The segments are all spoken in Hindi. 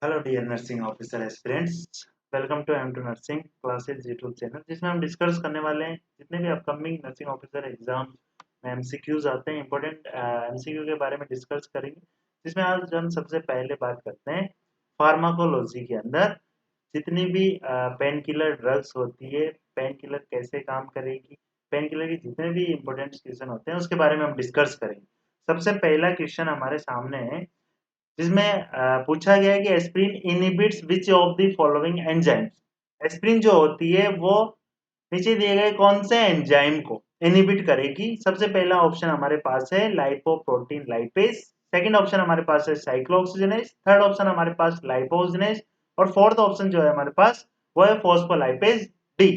Hello dear nursing officer aspirants. Welcome to M two nursing classes YouTube channel, जिसमें हम डिस्कस करने वाले हैं जितने भी अपकमिंग नर्सिंग ऑफिसर एग्जाम में एमसीक्यूज आते हैं, इंपॉर्टेंट एमसीक्यू के बारे में डिस्कस करेंगे। जिसमें आज हम सबसे पहले बात करते हैं फार्माकोलॉजी के अंदर जितनी भी पेन किलर ड्रग्स होती है, पेन किलर कैसे काम करेगी, पेन किलर के जितने भी इंपॉर्टेंट क्वेश्चन होते हैं उसके बारे में हम डिस्कस करेंगे। सबसे पहला क्वेश्चन हमारे सामने है जिसमें पूछा गया है कि aspirin inhibits which of the following enzymes. Aspirin जो होती है वो नीचे दिए गए कौन से एंजाइम को इनहिबिट करेगी। सबसे पहला ऑप्शन हमारे पास है लाइपोप्रोटीन लाइपेज, सेकंड ऑप्शन हमारे पास है साइक्लोऑक्सीजनेज, थर्ड ऑप्शन हमारे पास लाइपोजनेज और फोर्थ ऑप्शन जो है हमारे पास वो है फॉस्फोलाइपेज डी।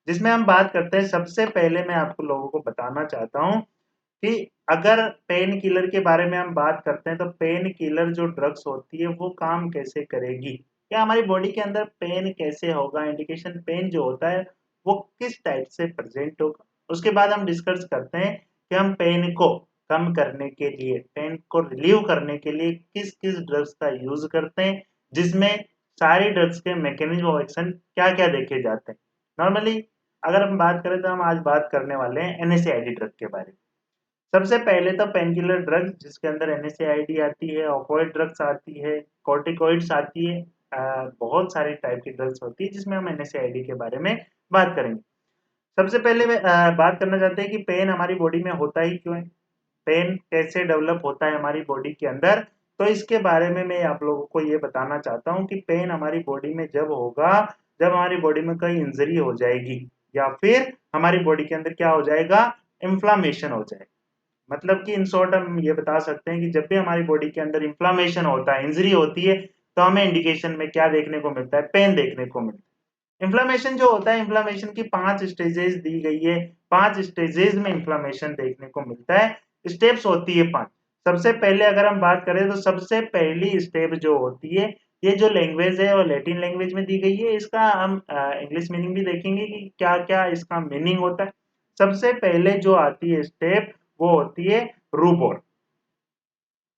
जिसमें हम बात करते हैं, सबसे पहले मैं आपको लोगों को बताना चाहता हूं कि अगर पेन किलर के बारे में हम बात करते हैं तो पेन किलर जो ड्रग्स होती है वो काम कैसे करेगी, या हमारी बॉडी के अंदर पेन कैसे होगा, इंडिकेशन पेन जो होता है वो किस टाइप से प्रेजेंट होगा। उसके बाद हम डिस्कस करते हैं कि हम पेन को कम करने के लिए, पेन को रिलीव करने के लिए किस किस ड्रग्स का यूज करते हैं, जिसमें सारी ड्रग्स के मैकेनिज्म ऑफ एक्शन क्या क्या देखे जाते हैं। नॉर्मली अगर हम बात करें तो हम आज बात करने वाले हैं एनएसएआईडी ड्रग के बारे में। सबसे पहले तो पेनकिलर ड्रग्स जिसके अंदर एनएसएआईडी आती है, ऑपोइड ड्रग्स आती है, कॉर्टिकोइड्स आती है, बहुत सारी टाइप की ड्रग्स होती है जिसमें हम एनएसएआईडी के बारे में बात करेंगे। सबसे पहले बात करना चाहते हैं कि पेन हमारी बॉडी में होता ही क्यों है, पेन कैसे डेवलप होता है हमारी बॉडी के अंदर। तो इसके बारे में मैं आप लोगों को ये बताना चाहता हूँ कि पेन हमारी बॉडी में जब होगा जब हमारी बॉडी में कोई इंजरी हो जाएगी या फिर हमारी बॉडी के अंदर क्या हो जाएगा, इन्फ्लामेशन हो जाएगा। मतलब कि इन शॉर्ट हम ये बता सकते हैं कि जब भी हमारी बॉडी के अंदर इन्फ्लामेशन होता है, इंजरी होती है, तो हमें इंडिकेशन में क्या देखने को मिलता है, पेन देखने को मिलता है। इन्फ्लामेशन जो होता है, इन्फ्लामेशन की 5 स्टेजेस दी गई है, 5 स्टेजेस में इन्फ्लामेशन देखने को मिलता है। स्टेप्स होती है 5। सबसे पहले अगर हम बात करें तो सबसे पहली स्टेप जो होती है, ये जो लैंग्वेज है वो लैटिन लैंग्वेज में दी गई है। इसका हम इंग्लिश मीनिंग भी देखेंगे कि क्या क्या इसका मीनिंग होता है। सबसे पहले जो आती है स्टेप वो होती है रूबोर।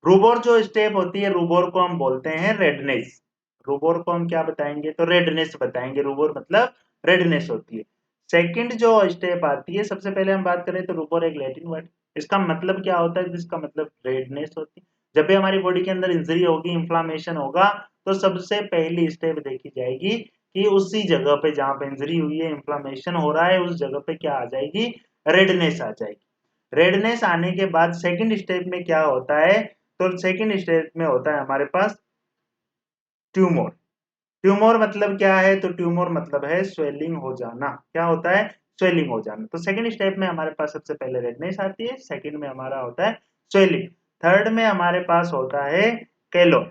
रूबोर जो स्टेप होती है, रूबोर को हम बोलते हैं रेडनेस। रूबोर को हम क्या बताएंगे, तो रेडनेस बताएंगे। रूबोर मतलब रेडनेस होती है। सेकंड जो स्टेप आती है, सबसे पहले हम बात करें तो रूबोर एक लैटिन वर्ड, इसका मतलब क्या होता है, जिसका मतलब रेडनेस होती है। जब भी हमारी बॉडी के अंदर इंजरी होगी, इंफ्लामेशन होगा, तो सबसे पहली स्टेप देखी जाएगी कि उसी जगह पे जहां पे इंजरी हुई है, इंफ्लामेशन हो रहा है, उस जगह पे क्या आ जाएगी, रेडनेस आ जाएगी। रेडनेस आने के बाद सेकंड स्टेप में क्या होता है, तो सेकंड स्टेप में होता है हमारे पास ट्यूमर। ट्यूमर मतलब क्या है, तो ट्यूमर मतलब है स्वेलिंग हो जाना। क्या होता है, स्वेलिंग हो जाना। तो सेकंड स्टेप में हमारे पास सबसे पहले रेडनेस आती है, सेकंड में हमारा होता है स्वेलिंग, थर्ड में हमारे पास होता है केलोर।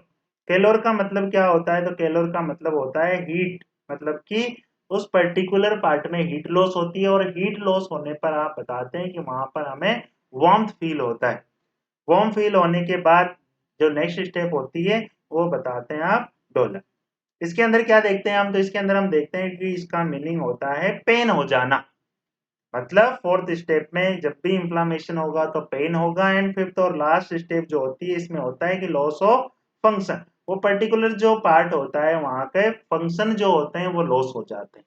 केलोर का मतलब क्या होता है, तो केलोर का मतलब होता है हीट, मतलब कि उस पर्टिकुलर पार्ट में हीट लॉस होती है, और हीट लॉस होने पर आप बताते हैं कि वहां पर हमें वार्मथ फील होता है। वार्म फील होने के बाद जो नेक्स्ट स्टेप होती है वो बताते हैं आप डोलर। इसके अंदर क्या देखते हैं हम, तो इसके अंदर हम देखते हैं कि इसका मीनिंग होता है पेन हो जाना। मतलब फोर्थ स्टेप में जब भी इंफ्लामेशन होगा तो पेन होगा, एंड फिफ्थ और लास्ट स्टेप जो होती है इसमें होता है कि लॉस ऑफ फंक्शन। वो पर्टिकुलर जो पार्ट होता है वहां के फंक्शन जो होते हैं वो लॉस हो जाते हैं।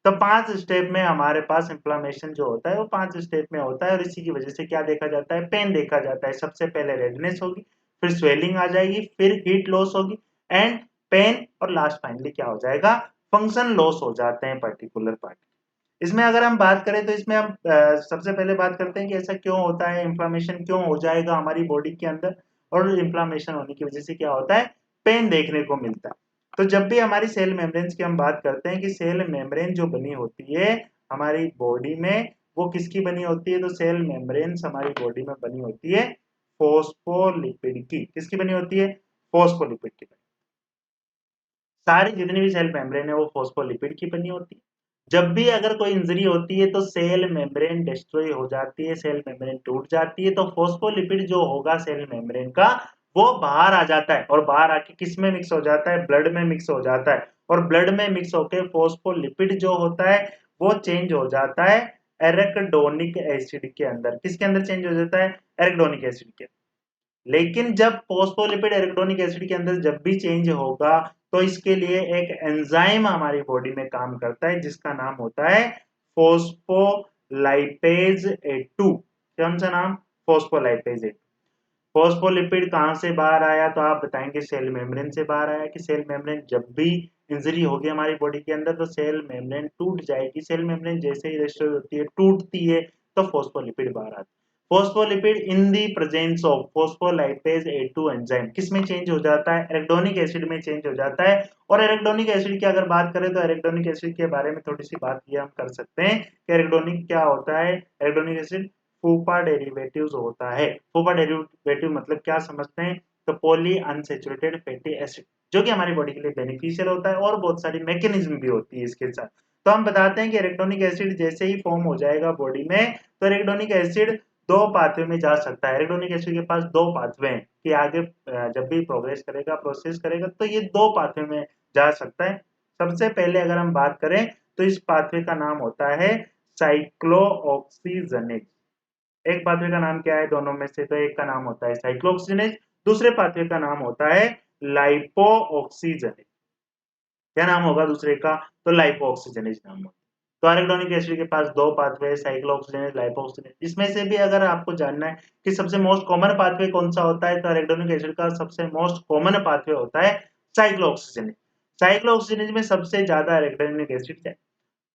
तो 5 स्टेप में हमारे पास इंफ्लेमेशन जो होता है वो 5 स्टेप में होता है, और इसी की वजह से क्या देखा जाता है, पेन देखा जाता है। सबसे पहले रेडनेस होगी, फिर स्वेलिंग आ जाएगी, फिर हीट लॉस होगी, एंड पेन, और लास्ट फाइनली क्या हो जाएगा, फंक्शन लॉस हो जाते हैं पर्टिकुलर पार्ट। इसमें अगर हम बात करें तो इसमें हम सबसे पहले बात करते हैं कि ऐसा क्यों होता है, इंफ्लेमेशन क्यों हो जाएगा हमारी बॉडी के अंदर, और इंफ्लेमेशन होने की वजह से क्या होता है, पेन देखने को मिलता है। तो जब भी हमारी सेल मेम्ब्रेन की हम बात करते हैं कि सेल मेम्ब्रेन जो बनी होती है हमारी बॉडी में, वो किसकी बनी होती है, तो सेल मेम्ब्रेन हमारी बॉडी में बनी होती है फोस्फोलिपिड की। किसकी बनी होती है, फोस्फोलिपिड की। सारी जितनी भी सेल मेम्ब्रेन है वो फोस्फोलिपिड की बनी होती है। जब भी अगर कोई इंजरी होती है तो सेल मेम्ब्रेन डिस्ट्रॉय हो जाती है, सेल मेम्ब्रेन टूट जाती है, तो फोस्फोलिपिड जो होगा सेल मेम्ब्रेन का वो बाहर आ जाता है, और बाहर आके किस में मिक्स हो जाता है, ब्लड में मिक्स हो जाता है। और ब्लड में मिक्स होकर फोस्फोलिपिड जो होता है वो चेंज हो जाता है एरेकडोनिक एसिड के अंदर। किसके अंदर चेंज हो जाता है, एरेकडोनिक एसिड के। लेकिन जब फॉस्फोलिपिड एराकिडोनिक एसिड के अंदर जब भी चेंज होगा तो इसके लिए एक एंजाइम हमारी बॉडी में काम करता है जिसका नाम होता है फॉस्फोलाइपेज A2। कौन सा नाम? Phospholipase A2। फॉस्फोलिपिड कहां से बाहर आया? तो आप बताएंगे सेल मेम्ब्रेन से बाहर आया कि सेल मेम्ब्रेन जब भी इंजरी होगी हमारी बॉडी के अंदर तो सेल मेम्ब्रेन टूट जाएगी। सेल मेम्ब्रेन जैसे ही रेस्टोर होती है, टूटती है, तो फॉस्फोलिपिड बाहर आती है। Phospholipid in the presence of phospholipase A2 enzyme किस में चेंज हो जाता है? एराकिडोनिक एसिड में चेंज हो जाता है। और एराकिडोनिक एसिड की अगर बात करें तो एराकिडोनिक एसिड के बारे में थोड़ी सी बात ये हम कर सकते हैं कि एराकिडोनिक क्या होता है। एराकिडोनिक एसिड फूफा डेरिवेटिव्स होता है। फूफा डेरिवेटिव मतलब क्या समझते हैं? तो पॉली अनसैचुरेटेड फैटी एसिड, जो कि हमारी बॉडी के लिए बेनिफिशियल होता है और बहुत सारी मैकेनिज्म भी होती है इसके साथ। तो हम बताते हैं कि एराकिडोनिक एसिड जैसे ही फॉर्म हो जाएगा बॉडी में तो एराकिडोनिक एसिड दो पाथवे में जा सकता है। एराकिडोनिक एसिड के पास दो पाथवे हैं कि आगे जब भी प्रोग्रेस करेगा, प्रोसेस करेगा, तो ये दो पाथवे में जा सकता है। सबसे पहले अगर हम बात करें तो इस पाथवे का नाम होता है साइक्लोऑक्सीजनेज। एक पाथवे का नाम क्या है दोनों में से? तो एक का नाम होता है साइक्लोऑक्सीजनेज, दूसरे पाथवे का नाम होता है लाइपोऑक्सीजनेज। क्या नाम होगा दूसरे का? तो लाइपोऑक्सीजनेज नाम होगा। तो एराकिडोनिक एसिड के पास दो पाथवे, साइक्लोऑक्सीजनेज, लाइपोऑक्सीजनेज। इसमें से भी अगर आपको जानना है कि सबसे मोस्ट कॉमन पाथवे कौन सा होता है, तो एराकिडोनिक एसिड का सबसे मोस्ट कॉमन पाथवे होता है साइक्लोऑक्सीजनेज। साइक्लोऑक्सीजनेज में सबसे ज्यादा एराकिडोनिक एसिड है।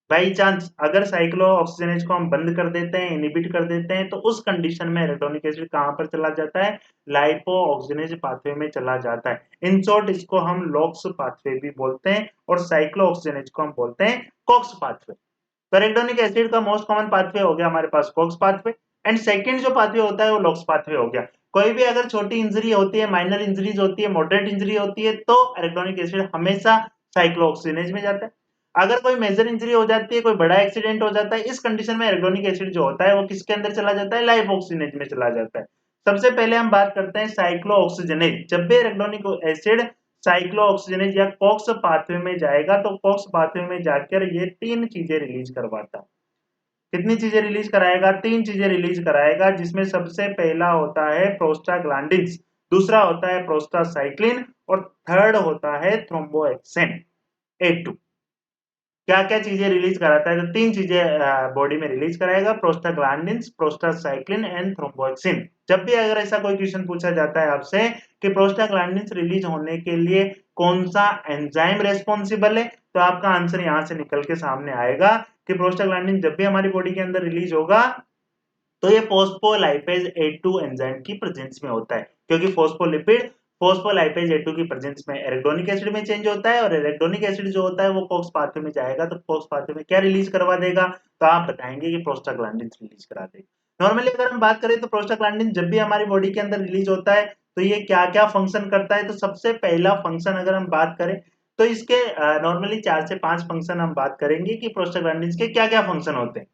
बाई चांस अगर साइक्लोऑक्सीजनेज को हम बंद कर देते हैं, इनहिबिट कर देते हैं, तो उस कंडीशन में एराकिडोनिक एसिड कहां पर चला जाता है? लाइपोऑक्सीजनेज पाथवे में चला जाता है। इन शॉर्ट इसको हम लॉक्स पाथवे भी बोलते हैं और साइक्लोऑक्सीजनेज को हम बोलते हैं कॉक्स पाथवे। तो एराकिडोनिक एसिड का मोस्ट कॉमन पाथवे हो गया हमारे पास कॉक्स पाथवे, एंड सेकंड जो पाथवे होता है वो लॉक्स पाथवे हो गया। कोई भी अगर छोटी इंजरी होती है, माइनर इंजरीज होती है, मॉडरेट इंजरी होती है, तो एराकिडोनिक एसिड हमेशा साइक्लोऑक्सीजनेज में जाता है। अगर कोई मेजर इंजरी हो जाती है, कोई बड़ा एक्सीडेंट हो जाता है, इस कंडीशन में एराकिडोनिक एसिड जो होता है वो किसके अंदर चला जाता है? लाइपोऑक्सीजनेज में चला जाता है। सबसे पहले हम बात करते हैं साइक्लोऑक्सीजनेज। जब भी एराकिडोनिक एसिड साइक्लोऑक्सीजनेज या कॉक्स पाथवे में जाएगा तो कॉक्स पाथवे में जाकर ये तीन चीजें रिलीज करवाता है। कितनी चीजें रिलीज कराएगा? तीन चीजें रिलीज कराएगा, जिसमें सबसे पहला होता है प्रोस्टाग्लैंडिन्स, दूसरा होता है प्रोस्टासाइक्लिन और थर्ड होता है थ्रोम्बोएक्सिन A2। क्या क्या चीजें रिलीज कराता है? तो तीन चीजें बॉडी में रिलीज कराएगा, प्रोस्टाग्लैंडिन्स, प्रोस्टासाइक्लिन एंड थ्रोम्बोएक्सिन। जब भी अगर ऐसा कोई क्वेश्चन पूछा जाता है आपसे कि प्रोस्टाग्लैंडिन्स रिलीज होने के लिए कौन सा एंजाइम रेस्पॉन्सिबल है, तो आपका आंसर यहां से निकल के सामने आएगा कि प्रोस्टाग्लैंडिन जब भी हमारी बॉडी के अंदर रिलीज होगा तो ये फॉस्फोलाइपेज A2 एंजाइम की प्रेजेंस में होता है, क्योंकि फॉस्फोलिपिड फॉस्फोलाइपेज A2 की प्रेजेंस में एराकिडोनिक एसिड में चेंज होता है और एराकिडोनिक एसिड जो होता है वो कॉक्स पाथवे में जाएगा तो कॉक्स पाथवे में क्या रिलीज करवा देगा? तो आप बताएंगे कि प्रोस्टाग्लैंडिन रिलीज करा देगा। नॉर्मली अगर हम बात करें तो प्रोस्टाग्लैंडिन जब भी हमारी बॉडी के अंदर रिलीज होता है तो ये क्या क्या फंक्शन करता है? तो सबसे पहला फंक्शन अगर हम बात करें तो इसके नॉर्मली 4 से 5 फंक्शन हम बात करेंगे कि प्रोस्टाग्लैंडिन के क्या क्या फंक्शन होते हैं।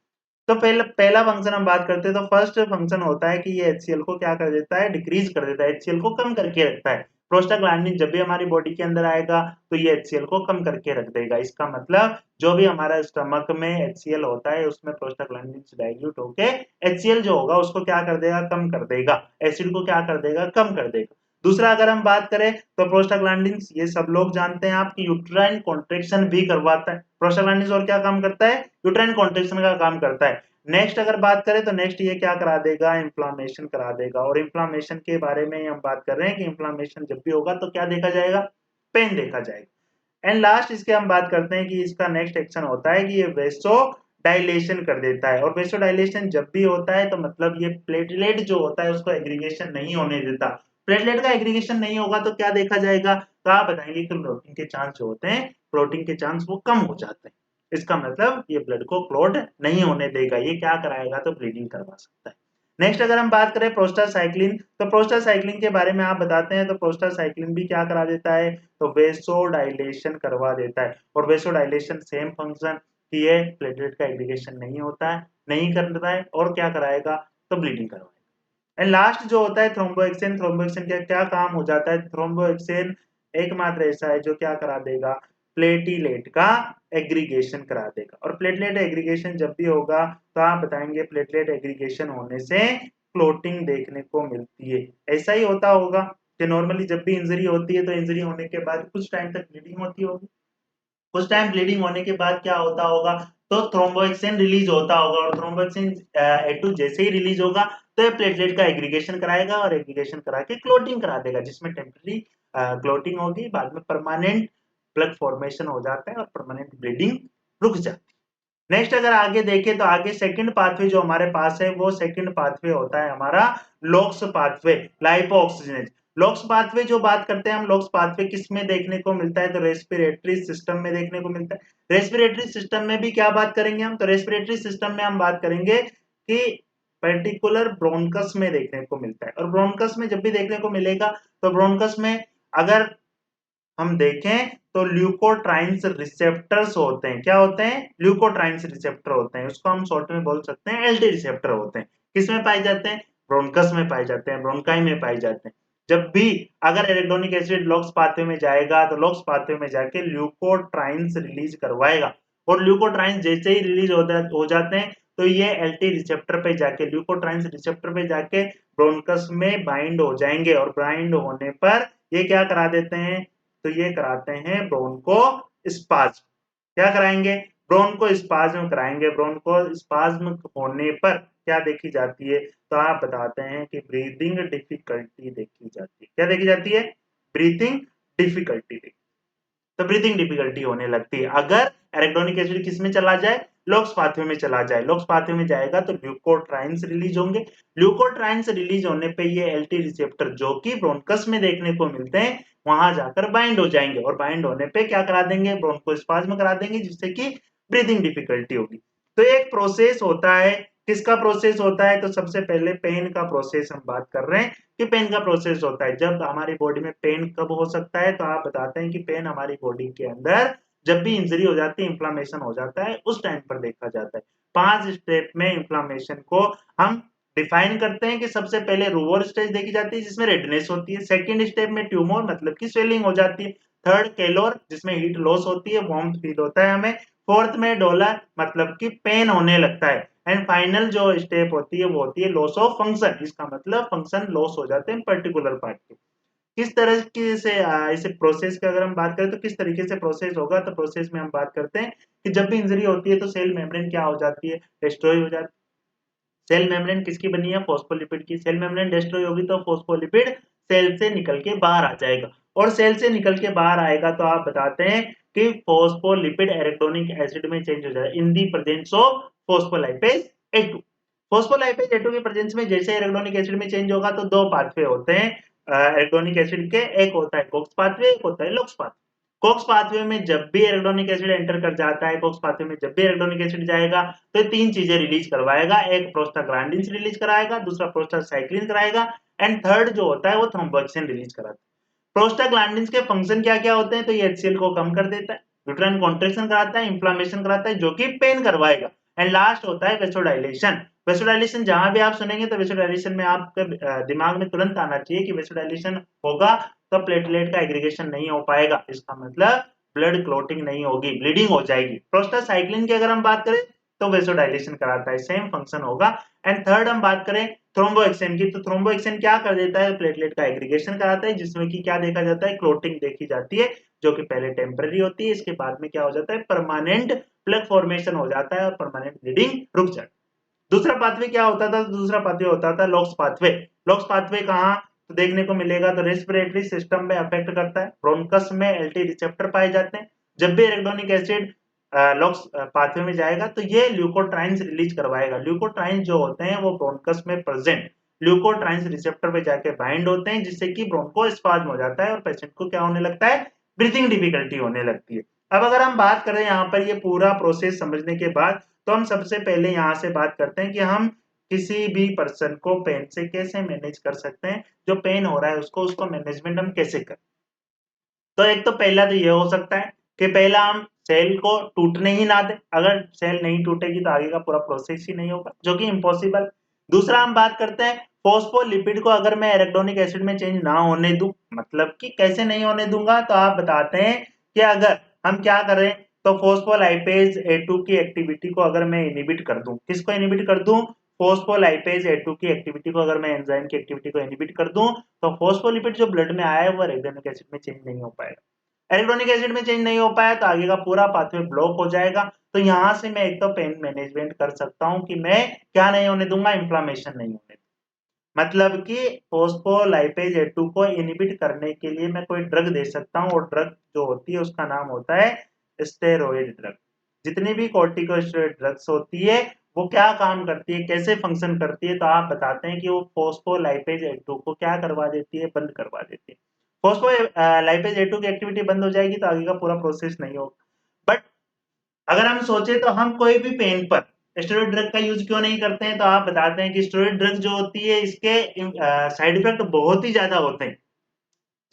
तो पहला पहला फंक्शन हम बात करते हैं तो फर्स्ट फंक्शन होता है कि ये HCl को क्या कर देता है? डिक्रीज कर देता है, HCl को कम करके रखता है। प्रोस्टाग्लैंडिन जब भी हमारी बॉडी के अंदर आएगा तो ये HCl को कम करके रख देगा। इसका मतलब जो भी हमारा स्टमक में HCl होता है उसमें प्रोस्टाग्लैंडिन डाइल्यूट होके HCl जो होगा उसको क्या कर देगा? कम कर देगा, एसिड को क्या कर देगा? कम कर देगा। दूसरा अगर हम बात करें तो प्रोस्टाग्लैंडिन ये सब लोग जानते हैं आपकी यूट्राइन कॉन्ट्रैक्शन भी करवाता है। प्रोस्टाग्लैंडिन और क्या काम करता है? यूट्राइन कॉन्ट्रैक्शन का काम करता है। नेक्स्ट अगर बात करें तो नेक्स्ट ये क्या करा देगा? इंफ्लामेशन करा देगा। और इंफ्लामेशन के बारे में हम बात कर रहे हैं कि इंफ्लामेशन जब भी होगा तो क्या देखा जाएगा? पेन देखा जाएगा। एंड लास्ट इसके हम बात करते हैं कि इसका नेक्स्ट एक्शन होता है कि ये वेसो डायलेशन कर देता है। और वेसो डायलेशन जब भी होता है तो मतलब ये प्लेटलेट जो होता है उसको एग्रीगेशन नहीं होने देता। प्लेटलेट का एग्रीगेशन नहीं होगा तो क्या देखा जाएगा? तो आप बताएंगे कि प्रोटीन के चांस जो होते हैं, प्रोटीन के चांस वो कम हो जाते हैं। इसका मतलब ये ब्लड को क्लॉट नहीं होने देगा। ये क्या कराएगा? तो ब्लीडिंग करवा सकता है। नेक्स्ट अगर हम बात करें प्रोस्टासाइक्लिन, तो प्रोस्टासाइक्लिन के बारे में आप बताते हैं तो प्रोस्टासाइक्लिन भी क्या करा देता है? तो वेसोडाइलेशन करवा देता है। और वेसोडाइलेशन सेम फंक्शन कि ये प्लेटलेट का एग्रीगेशन नहीं होता है, नहीं करता है, और क्या कराएगा? तो ब्लीडिंग करवाएगा। एंड लास्ट जो होता है थ्रोम्बोएक्सिन, थ्रोम्बोएक्सिन का क्या काम हो जाता है? थ्रोम्बोएक्सिन एकमात्र ऐसा है जो क्या करा देगा? प्लेटिलेट का एग्रीगेशन करा देगा। और प्लेटलेट एग्रीगेशन जब भी होगा तो आप बताएंगे प्लेटलेट एग्रीगेशन होने से क्लोटिंग देखने को मिलती है। ऐसा ही होता होगा कि नॉर्मली जब भी इंजरी होती है तो इंजरी होने के बाद कुछ टाइम तक ब्लीडिंग होती होगी, कुछ टाइम ब्लीडिंग होने के बाद क्या होता होगा, तो थ्रोम्बोएक्सिन रिलीज होता होगा, और थ्रोम्बोएक्सिन A2 जैसे ही रिलीज होगा तो ये प्लेटलेट का एग्रीगेशन कराएगा, और एग्रीगेशन करा के क्लोटिंग करा देगा, जिसमें टेम्पररी क्लोटिंग होगी, बाद में परमानेंट प्लग फॉर्मेशन हो जाता है और परमानेंट ब्लीडिंग रुक जाती है। नेक्स्ट अगर आगे देखें तो आगे सेकंड पाथवे जो हमारे पास है, वो सेकंड पाथवे होता है हमारा locks pathway, lipo oxygenase. Locks pathway जो बात करते हैं हम, लॉक्स पाथवे किस में देखने को मिलता है, तो रेस्पिरेटरी सिस्टम में देखने को मिलता है। रेस्पिरेटरी सिस्टम में भी क्या बात करेंगे हम, तो रेस्पिरेटरी सिस्टम में हम बात करेंगे कि पर्टिकुलर ब्रोनकस में देखने को मिलता है। और ब्रोनकस में जब भी देखने को मिलेगा तो ब्रोनकस में अगर हम देखें तो ल्यूकोट्राइन्स रिसेप्टर्स होते हैं। क्या होते हैं, ल्यूकोट्राइन्स रिसेप्टर होते हैं, उसको हम शॉर्ट में बोल सकते हैं एलटी रिसेप्टर होते हैं। किसमें पाए जाते हैं, ब्रोनकस में पाए जाते हैं, ब्रोनकाई में पाए जाते हैं। जब भी अगर एराकिडोनिक एसिड लॉक्स पाथवे में जाएगा तो लॉक्स पाथवे में जाके ल्यूकोट्राइन्स रिलीज करवाएगा, और ल्यूकोट्राइन्स जैसे ही रिलीज हो जाते हैं तो ये एलटी रिसेप्टर पे जाके, ल्यूकोट्राइन्स रिसेप्टर पे जाके ब्रोनकस में बाइंड हो जाएंगे, और बाइंड होने पर ये क्या करा देते हैं, तो ये कराते हैं ब्रोनको स्पाज्म। क्या कराएंगे, ब्रोनको स्पाज्म कराएंगे। ब्रोनको स्पाज्म होने पर क्या देखी जाती है, तो आप बताते हैं कि ब्रीदिंग डिफिकल्टी देखी जाती है। क्या देखी जाती है, ब्रीथिंग डिफिकल्टी देखी, तो ब्रीथिंग डिफिकल्टी होने लगती है अगर एराकिडोनिक एसिड किस में चला जाए, लॉक्स पाथवे में चला जाए। लॉक्स पाथवे में जाएगा तो ल्यूकोट्राइन्स रिलीज होंगे, ल्यूकोट्राइन्स रिलीज होने पे ये एलटी रिसेप्टर जो कि ब्रोनकस में देखने को मिलते हैं वहां जाकर बाइंड हो जाएंगे, और बाइंड होने पे क्या करा देंगे, ब्रोनकोस्पाज्म करा देंगे, जिससे कि ब्रीथिंग डिफिकल्टी होगी। तो एक प्रोसेस होता है, किसका प्रोसेस होता है, तो सबसे पहले पेन का प्रोसेस हम बात कर रहे हैं कि पेन का प्रोसेस होता है। जब हमारी बॉडी में पेन कब हो सकता है, तो आप बताते हैं कि पेन हमारी बॉडी के अंदर जब भी इंजरी हो जाती है, इंफ्लामेशन हो जाता है, उस टाइम पर देखा जाता है। 5 स्टेप में इंफ्लामेशन को हम डिफाइन करते हैं कि सबसे पहले रूवर स्टेज देखी जाती है जिसमें रेडनेस होती है, सेकंड स्टेप में ट्यूमर मतलब कि स्वेलिंग हो जाती है, थर्ड केलोर जिसमें हीट लॉस होती है, वार्म फील होता है हमें, फोर्थ में डोलर मतलब कि पेन होने लगता है, एंड फाइनल जो स्टेप होती है वो होती है लॉस ऑफ फंक्शन। इसका मतलब फंक्शन लॉस हो जाते हैं पर्टिकुलर पार्ट के। किस तरह की से इसे प्रोसेस की अगर हम बात करें तो किस तरीके से प्रोसेस होगा, तो प्रोसेस में हम बात करते हैं कि जब भी इंजरी होती है तो सेल मेम्ब्रेन क्या हो जाती है, डिस्ट्रॉय हो जाती है। सेल मेम्ब्रेन किसकी बनी है, फॉस्फोलिपिड की। सेल मेम्ब्रेन डिस्ट्रॉय होगी तो फॉस्फोलिपिड सेल से निकल के बाहर आ जाएगा, और सेल से निकल के बाहर आएगा तो आप बताते हैं कि फॉस्फोलिपिड एराकिडोनिक एसिड में चेंज हो जाएगा in the presence of phospholipase A2। Phospholipase A2 के प्रेजेंस में जैसे एराकिडोनिक एसिड में चेंज होगा तो दो पाथवे होते हैं एराकिडोनिक एसिड के, एक होता है कोक्स पाथवे, एक होता है लोक्स पाथवे। कोक्स पाथवे में जब भी एराकिडोनिक एसिड एंटर कर जाता है, कोक्स पाथवे में जब भी एराकिडोनिक एसिड जाएगा तो तीन चीजें रिलीज करवाएगा, एक प्रोस्टाग्लैंडिन्स रिलीज कराएगा, दूसरा प्रोस्टासाइक्लिन कराएगा, एंड थर्ड जो होता है वो थ्रोम्बोक्सिन रिलीज कराता है। प्रोस्टाग्लैंडिन्स के फंक्शन क्या क्या होते हैं, तो ये HCl को कम कर देता है, यूट्राइन कॉन्ट्रैक्शन कराता है, इंफ्लेमेशन कराता है जो कि पेन करवाएगा, एंड लास्ट होता है वेसोडाइलेशन। वेसोडाइलेशन जहां भी आप सुनेंगे तो वेसोडाइलेशन में आपके दिमाग में तुरंत आना चाहिए कि वेसोडाइलेशन होगा तो प्लेटलेट का एग्रीगेशन नहीं हो पाएगा, इसका मतलब ब्लड क्लोटिंग नहीं होगी, ब्लीडिंग हो जाएगी। प्रोस्टासाइक्लिन की अगर हम बात करें तो वेसोडाइलेशन कराता है, सेम फंक्शन होगा। एंड थर्ड हम बात करें थ्रोम्बोएक्सिन की, तो थ्रोम्बोएक्सिन क्या कर देता है, प्लेटलेट का एग्रीगेशन कराता है, जिसमें कि क्या देखा जाता है, क्लोटिंग देखी जाती है, जो कि पहले टेम्पररी होती है, इसके बाद में क्या हो जाता है, परमानेंट प्लग फॉर्मेशन हो जाता है और परमानेंट ब्लीडिंग रुक जाती है। दूसरा पाथवे क्या होता था, दूसरा पाथवे होता था लॉक्स पाथवे। लॉक्स पाथवे कहाँ तो देखने को मिलेगा, तो रेस्पिरेटरी सिस्टम में अफेक्ट करता है, ब्रोनकस में एलटी रिसेप्टर पाए जाते हैं। जब भी एराकिडोनिक एसिड लॉक्स पाथवे में जाएगा तो ये ल्यूकोट्राइन्स रिलीज करवाएगा। ल्यूकोट्राइन्स जो होते हैं वो ब्रोनकस में प्रेजेंट ल्यूकोट्राइन्स रिसेप्टर पे जाके बाइंड होते हैं, जिससे कि ब्रोंकोस्पाज्म हो जाता है और पेशेंट को क्या होने लगता है, ब्रीथिंग डिफिकल्टी होने लगती है। अब अगर हम बात करें यहाँ पर ये पूरा प्रोसेस समझने के बाद, तो हम सबसे पहले यहाँ से बात करते हैं कि हम किसी भी पर्सन को पेन से कैसे मैनेज कर सकते हैं, जो पेन हो रहा है उसको मैनेजमेंट हम कैसे करें। तो एक तो पहला तो ये हो सकता है कि पहला हम सेल को टूटने ही ना दें, अगर सेल नहीं टूटेगी तो आगे का पूरा प्रोसेस ही नहीं होगा, जो कि इम्पॉसिबल। दूसरा हम बात करते हैं फॉस्फोलिपिड को अगर मैं एराकिडोनिक एसिड में चेंज ना होने दूं, मतलब कि कैसे नहीं होने दूंगा, तो आप बताते हैं कि अगर हम क्या करें, तो फॉस्फोलाइपेज A2 की एक्टिविटी को अगर मैं इनिबिट कर दूं, किसको इनिबिट कर दूं, फॉस्फोलाइपेज A2 की एक्टिविटी को, अगर मैं एंजाइम की एक्टिविटी को इनहिबिट कर दूं तो फॉस्फोलिपिड जो ब्लड में आया है वो एरेक्डोनिक एसिड में चेंज नहीं हो पाएगा। एरेक्डोनिक एसिड में चेंज नहीं हो पाया तो आगे का पूरा पाथवे ब्लॉक हो जाएगा। तो यहां से मैं एक तो पेन मैनेजमेंट कर सकता हूं कि मैं क्या नहीं होने दूंगा, इंफ्लामेशन नहीं होने दूंगा। मतलब कि फॉस्फोलाइपेज A2 को इनहिबिट करने के लिए मैं कोई ड्रग दे सकता हूं, और ड्रग जो होती है उसका नाम होता है स्टेरॉइड ड्रग। जितनी भी कॉर्टिकोस्टेरॉइड ड्रग्स होती है वो क्या काम करती है, कैसे फंक्शन करती है, तो आप बताते हैं कि वो फॉस्फोलाइपेज A2 को क्या करवा देती है, बंद करवा देती है। फॉस्फोलाइपेज A2 की एक्टिविटी बंद हो जाएगी तो आगे का पूरा प्रोसेस नहीं होगा। बट अगर हम सोचे तो हम कोई भी पेन पर स्टेरॉइड ड्रग का यूज क्यों नहीं करते हैं, तो आप बताते हैं कि स्टेरॉइड ड्रग जो होती है इसके साइड इफेक्ट बहुत ही ज्यादा होते हैं।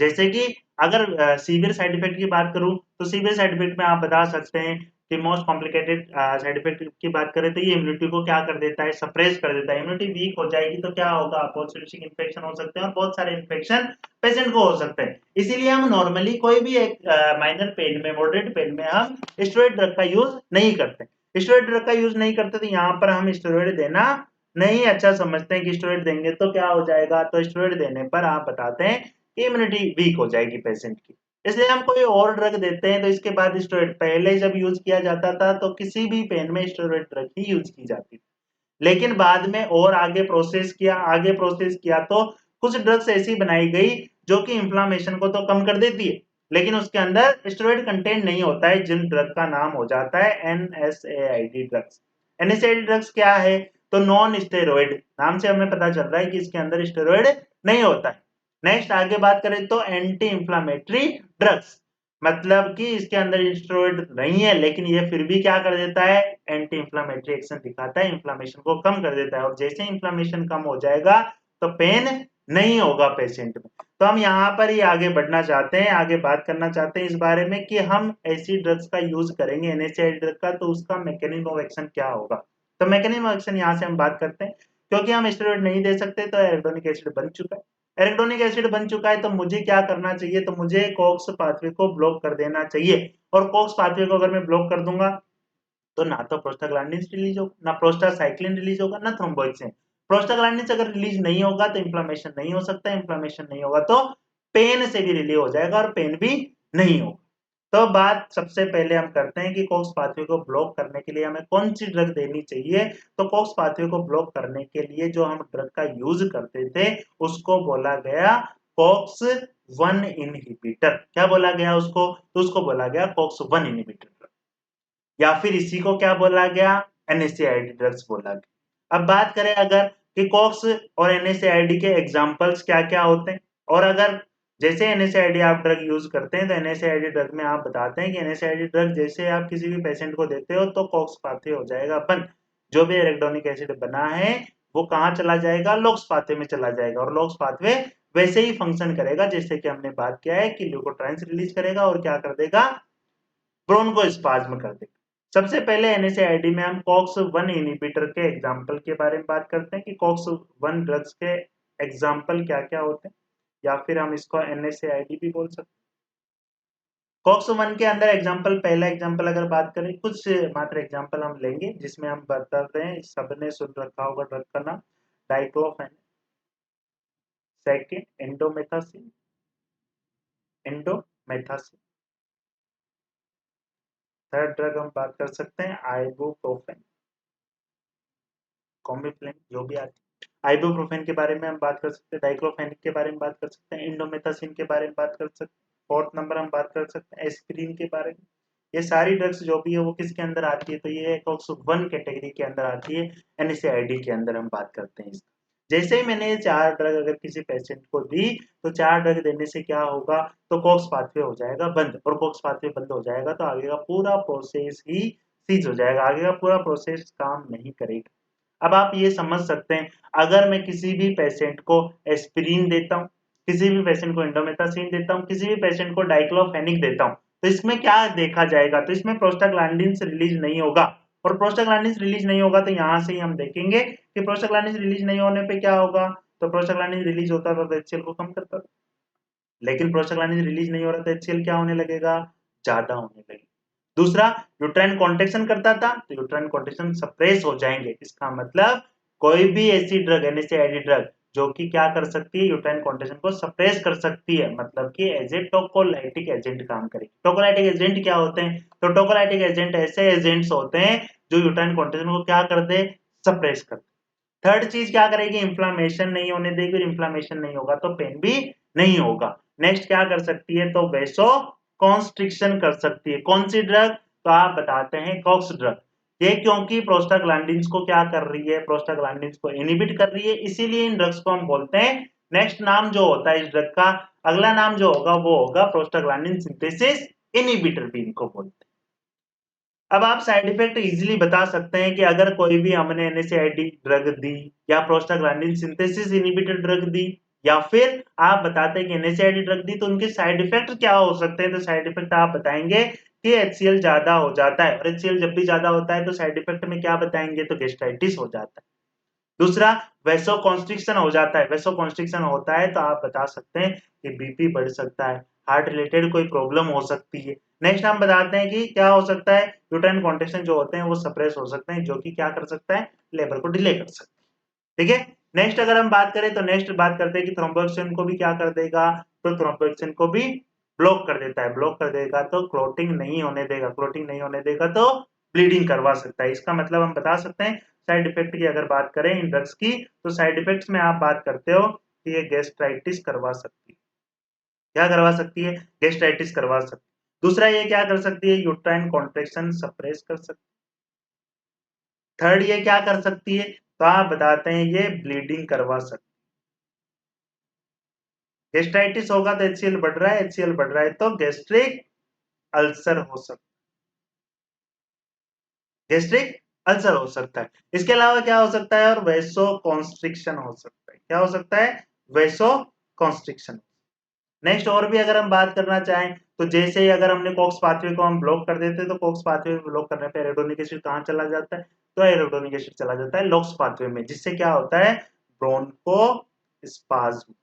जैसे कि अगर सीवियर साइड इफेक्ट की बात करूं तो सीवियर साइड इफेक्ट में आप बता सकते हैं कि मोस्ट कॉम्प्लिकेटेड साइड इफेक्ट की बात करें तो ये इम्यूनिटी को क्या कर देता है, सप्रेस कर देता है। इम्यूनिटी वीक हो जाएगी तो क्या होगा, अपॉर्चुनिस्टिक इन्फेक्शन हो सकते हैं और बहुत सारे इन्फेक्शन पेशेंट को हो सकते हैं। इसीलिए हम नॉर्मली कोई भी एक माइनर पेन में, मॉडरेट पेन में हम स्टेरॉइड ड्रग का यूज नहीं करते। स्टेरॉइड ड्रग का यूज नहीं करते तो यहाँ पर हम स्टेरॉइड देना नहीं अच्छा समझते हैं कि स्टेरॉइड देंगे तो क्या हो जाएगा। तो स्टेरॉइड देने पर आप बताते हैं इम्यूनिटी वीक हो जाएगी पेशेंट की, इसलिए हम कोई और ड्रग देते हैं। तो इसके बाद स्टेरॉइड पहले जब यूज किया जाता था तो किसी भी पेन में स्टेरॉइड ड्रग ही यूज की जाती थी, लेकिन बाद में और आगे प्रोसेस किया तो कुछ ड्रग्स ऐसी बनाई गई जो कि इन्फ्लामेशन को तो कम कर देती है लेकिन उसके अंदर स्टेरॉइड कंटेंट नहीं होता है, जिन ड्रग का नाम हो जाता है एनएसएआईडी ड्रग्स। एनएसएआईडी ड्रग्स क्या है, तो नॉन स्टेरॉइड, नाम से हमें पता चल रहा है कि इसके अंदर स्टेरॉइड नहीं होता है। नेक्स्ट आगे बात करें तो एंटी इंफ्लामेटरी ड्रग्स, मतलब कि इसके अंदर स्टेरॉइड नहीं है लेकिन ये फिर भी क्या कर देता है, एंटी इंफ्लामेटरी एक्शन दिखाता है, इंफ्लामेशन को कम कर देता है। और जैसे इंफ्लामेशन कम हो जाएगा तो पेन नहीं होगा पेशेंट में। तो हम यहाँ पर ही आगे बढ़ना चाहते हैं, आगे बात करना चाहते हैं इस बारे में कि हम ऐसी ड्रग्स का यूज करेंगे एनएसएआईडी ड्रग का तो उसका मैकेनिज्म ऑफ एक्शन क्या होगा। तो मैकेनिज्म ऑफ एक्शन यहाँ से हम बात करते हैं। क्योंकि हम स्टेरॉइड नहीं दे सकते तो एरेक्डोनिक एसिड बन चुका है। एरेक्डोनिक एसिड बन चुका है तो मुझे क्या करना चाहिए, तो मुझे कॉक्स पाथवे को ब्लॉक कर देना चाहिए। और कॉक्स पाथवे को अगर मैं ब्लॉक कर दूंगा तो ना तो प्रोस्टाग्लैंडिन रिलीज होगा, ना प्रोस्टासाइक्लिन रिलीज होगा, ना थ्रोम्बोक्सिन। प्रोस्टाग्लैंडिन अगर रिलीज नहीं होगा तो इंफ्लेमेशन नहीं हो सकता, इंफ्लेमेशन नहीं होगा तो पेन से भी रिलीव हो जाएगा और पेन भी नहीं होगा। तो बात सबसे पहले हम करते हैं कि कॉक्स पाथवे को ब्लॉक करने के लिए हमें कौन सी ड्रग देनी चाहिए। तो कॉक्स पाथवे को ब्लॉक करने के लिए जो हम ड्रग का यूज करते थे उसको बोला गया कॉक्स 1 इनहिबिटर। क्या बोला गया उसको, तो उसको बोला गया कॉक्स 1 इनहिबिटर, या फिर इसी को क्या बोला गया, एनएसएआईडी ड्रग्स बोला गया। अब बात करें अगर कि कॉक्स और एनएसएआईडी के एग्जांपल्स क्या-क्या होते हैं, और अगर जैसे एनएसएआईडी आप ड्रग यूज करते हैं तो एनएसएआईडी ड्रग में आप बताते हैं कि एनएसएआईडी ड्रग जैसे आप किसी भी पेशेंट को देते हो तो कॉक्स पाथवे हो जाएगा बंद। जो भी एरेक्डोनिक एसिड बना है वो कहाँ चला जाएगा, लॉक्स पाथवे में चला जाएगा, और लॉक्स पाथवे वैसे ही फंक्शन करेगा जैसे कि हमने बात किया है कि ल्यूकोट्राइन्स रिलीज करेगा और क्या कर देगा, ब्रोंकोस्पाज्म कर देगा। सबसे पहले एनएसएआईडी में हम कॉक्स 1 इनहिबिटर के एग्जांपल के बारे में बात करते हैं कि कॉक्स 1 ड्रग्स के एग्जांपल क्या-क्या होते हैं, या फिर हम इसको एनएसएआईडी भी बोल सकते हैं। कॉक्स 1 के अंदर एग्जांपल, पहला एग्जांपल अगर बात करें, कुछ मात्र एग्जांपल हम लेंगे जिसमें हम बताते हैं, सबने सुन रखा होगा ड्रग का नाम diclofenac, second indomethacin, indomethacin. Third drug हम बात कर सकते हैं आइबुप्रोफेन, कॉम्बिफ्लेन, जो भी आती है। आइबुप्रोफेन के बारे में हम बात कर सकते हैं, डाइक्लोफेनेक के बारे में बात कर सकते हैं, इंडोमेथासिन के बारे में बात कर सकते हैं। फोर्थ नंबर हम बात कर सकते हैं एस्पिरिन के बारे में। ये सारी ड्रग्स जो भी है वो किसके अंदर आती है, तो ये कॉक्स 1 कैटेगरी के अंदर आती है, एनएसएआईडी के अंदर हम बात करते हैं इसका। जैसे ही मैंने ये 4 ड्रग अगर किसी पेशेंट को दी तो 4 ड्रग देने से क्या होगा, तो कॉक्स पाथवे हो जाएगा बंद, और कॉक्स पाथवे बंद हो जाएगा तो आगे का पूरा प्रोसेस ही सीज हो जाएगा, आगे का पूरा प्रोसेस काम नहीं करेगा। अब आप ये समझ सकते हैं, अगर मैं किसी भी पेशेंट को एस्पिरिन देता हूँ, किसी भी पेशेंट को इंडोमेथासिन देता हूँ, किसी भी पेशेंट को डाइक्लोफेनिक देता हूँ, तो इसमें क्या देखा जाएगा, तो इसमें प्रोस्टाग्लैंडिन रिलीज नहीं होगा। और प्रोस्टाग्लैंडिन रिलीज नहीं होगा तो यहाँ से ही हम देखेंगे कि प्रोस्टाग्लैंडिन रिलीज नहीं होने पे क्या होगा, तो प्रोस्टाग्लैंडिन रिलीज होता था तो एचसीएल को कम करता था, लेकिन प्रोस्टाग्लैंडिन रिलीज नहीं हो रहा तो एचसीएल क्या होने लगेगा, ज्यादा होने लगेगा। दूसरा, यूट्राइन कॉन्ट्रैक्शन करता था तो यूट्राइन कॉन्ट्रैक्शन सप्रेस हो जाएंगे, इसका मतलब कोई भी ऐसी ड्रग एनएसएआईडी ड्रग जो कि क्या कर सकती है, यूट्राइन कॉन्ट्रैक्शन को सप्रेस कर सकती है, मतलब कि एज ए टोकोलाइटिक एजेंट काम करेगी। टोकोलाइटिक एजेंट क्या होते हैं? तो टोकोलाइटिक एजेंट ऐसे एजेंट्स होते हैं जो यूट्राइन कॉन्ट्रैक्शन को क्या कर दे, सप्रेस कर दे। थर्ड चीज क्या करेगी, इंफ्लामेशन नहीं होने देगी, और इंफ्लामेशन नहीं होगा तो पेन भी नहीं होगा। नेक्स्ट क्या कर सकती है, तो वेसो कॉन्स्ट्रिक्शन कर सकती है। कौन सी ड्रग? तो आप बताते हैं कॉक्स ड्रग। ये क्योंकि प्रोस्टाग्लैंडिन्स को क्या कर रही है, प्रोस्टाग्लैंडिन्स को इनहिबिट कर रही है, इसीलिए इन ड्रग्स को हम बोलते हैं। नेक्स्ट नाम जो होता है इस ड्रग का, अगला नाम जो होगा वो होगा प्रोस्टाग्लैंडिन सिंथेसिस इनहिबिटर भी इनको बोलते हैं। अब आप साइड इफेक्ट इजीली बता सकते हैं कि अगर कोई भी हमने एनएसएआईडी ड्रग दी या प्रोस्टाग्लैंडिन सिंथेसिस इनहिबिटर ड्रग दी, या फिर आप बताते हैं कि एनएसएआईडी ड्रग दी, तो उनके साइड इफेक्ट क्या हो सकते हैं? तो साइड इफेक्ट आप बताएंगे कि एचसीएल ज्यादा हो जाता है, और एचसीएल जब भी ज्यादा होता है तो साइड इफेक्ट में क्या बताएंगे, तो गेस्ट्राइटिस हो जाता है। दूसरा, वेसो कॉन्स्ट्रिक्शन हो जाता है। वेसो कॉन्स्ट्रिक्शन होता है तो आप बता सकते हैं कि बीपी बढ़ सकता है, हार्ट रिलेटेड कोई प्रॉब्लम हो सकती है। नेक्स्ट हम बताते हैं कि क्या हो सकता है, यूट्राइन कॉन्ट्रैक्शन जो होते हैं वो सप्रेस हो सकते हैं, जो कि क्या कर सकता है, लेबर को डिले कर सकता है। ठीक है। नेक्स्ट अगर हम बात करें तो नेक्स्ट बात करते हैं कि थ्रोम्बोएक्सिन को भी क्या कर देगा, तो थ्रोम्बोएक्सिन को भी ब्लॉक कर देता है। ब्लॉक कर देगा तो क्लोटिंग नहीं होने देगा, क्लोटिंग नहीं होने देगा तो ब्लीडिंग करवा सकता है। इसका मतलब हम बता सकते हैं साइड इफेक्ट की अगर बात करें इन ड्रग्स की, तो साइड इफेक्ट्स में आप बात करते हो कि ये गैस्ट्राइटिस करवा सकती है। क्या करवा सकती है? गैस्ट्राइटिस करवा सकती है। दूसरा, ये क्या कर सकती है, यूट्राइन कॉन्ट्रैक्शन सप्रेस कर सकती है। थर्ड, ये क्या कर सकती है, तो आप बताते हैं ये ब्लीडिंग करवा सकती है। गैस्ट्राइटिस होगा तो एचसीएल बढ़ रहा है, एचसीएल बढ़ रहा है तो गैस्ट्रिक अल्सर हो सकता है, गैस्ट्रिक अल्सर हो सकता है। इसके अलावा क्या हो सकता है, और वेसो कॉन्स्ट्रिक्शन हो सकता है। क्या हो सकता है? वेसो कॉन्स्ट्रिक्शन। नेक्स्ट और भी अगर हम बात करना चाहें तो जैसे ही अगर हमने कॉक्स पाथवे को हम ब्लॉक कर देते हैं, तो कॉक्स पाथवे ब्लॉक करने पे एरोटोनिक एसिड कहाँ चला जाता है, तो एरोटोनिक एसिड चला जाता है लॉक्स पाथवे में, जिससे क्या होता है, ब्रोंको स्पाज्म।